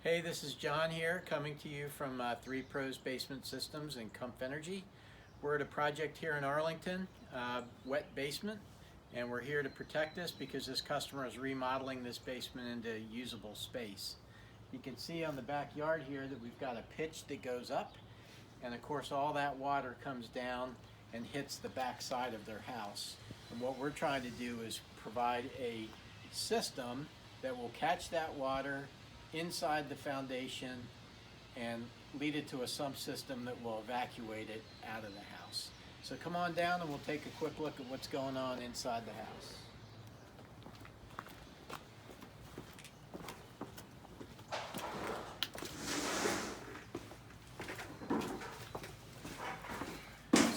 Hey, this is John here, coming to you from 3 Pros Basement Systems and Comp Energy. We're at a project here in Arlington, wet basement, and we're here to protect this because this customer is remodeling this basement into usable space. You can see on the backyard here that we've got a pitch that goes up, and of course all that water comes down and hits the back side of their house. And what we're trying to do is provide a system that will catch that water inside the foundation and lead it to a sump system that will evacuate it out of the house. So come on down and we'll take a quick look at what's going on inside the house.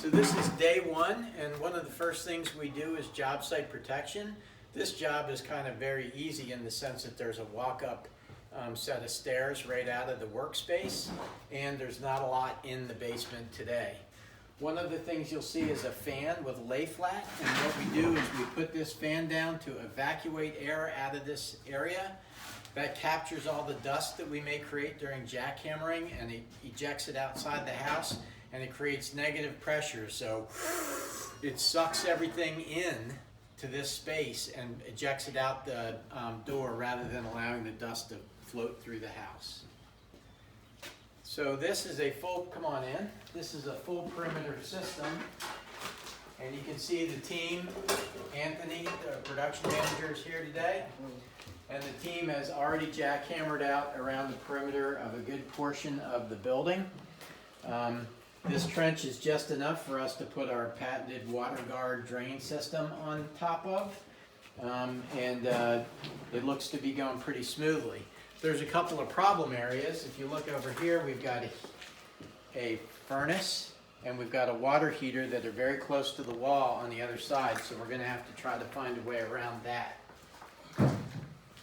So this is day one, and one of the first things we do is job site protection. This job is kind of very easy in the sense that there's a walk-up set of stairs right out of the workspace, and there's not a lot in the basement today. One of the things you'll see is a fan with lay flat, and what we do is we put this fan down to evacuate air out of this area. That captures all the dust that we may create during jackhammering, and it ejects it outside the house, and it creates negative pressure, so it sucks everything in to this space and ejects it out the door rather than allowing the dust to float through the house. So this is a full, come on in, this is a full perimeter system, and you can see the team, Anthony, the production manager, is here today, and the team has already jackhammered out around the perimeter of a good portion of the building. This trench is just enough for us to put our patented Waterguard drain system on top of, and it looks to be going pretty smoothly. There's a couple of problem areas. If you look over here, we've got a furnace and we've got a water heater that are very close to the wall on the other side, so we're going to have to try to find a way around that.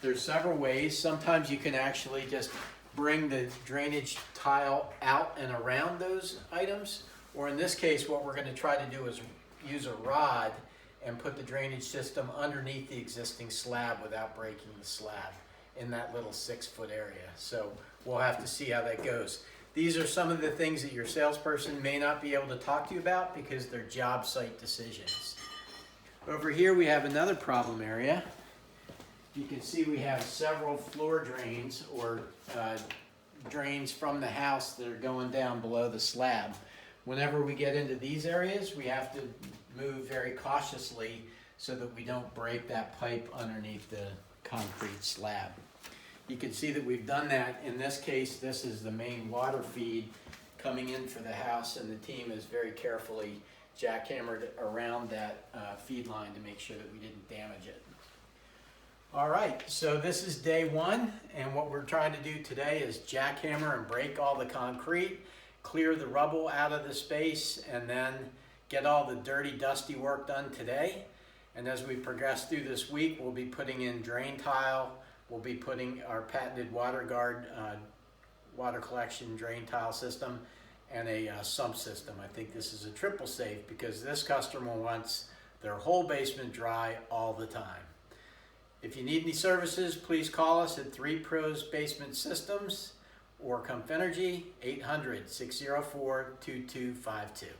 There's several ways. Sometimes you can actually just bring the drainage tile out and around those items, or in this case what we're going to try to do is use a rod and put the drainage system underneath the existing slab without breaking the slab in that little 6-foot area. So we'll have to see how that goes. These are some of the things that your salesperson may not be able to talk to you about because they're job site decisions. Over here we have another problem area. You can see we have several floor drains or drains from the house that are going down below the slab. Whenever we get into these areas, we have to move very cautiously so that we don't break that pipe underneath the concrete slab. You can see that we've done that. In this case, this is the main water feed coming in for the house, and the team has very carefully jackhammered around that feed line to make sure that we didn't damage it. All right, so this is day one, and what we're trying to do today is jackhammer and break all the concrete, clear the rubble out of the space, and then get all the dirty, dusty work done today. And as we progress through this week, we'll be putting in drain tile, we'll be putting our patented Waterguard water collection drain tile system, and a sump system. I think this is a triple safe because this customer wants their whole basement dry all the time. If you need any services, please call us at 3 Pros Basement Systems or Comp Energy, 800-604-2252.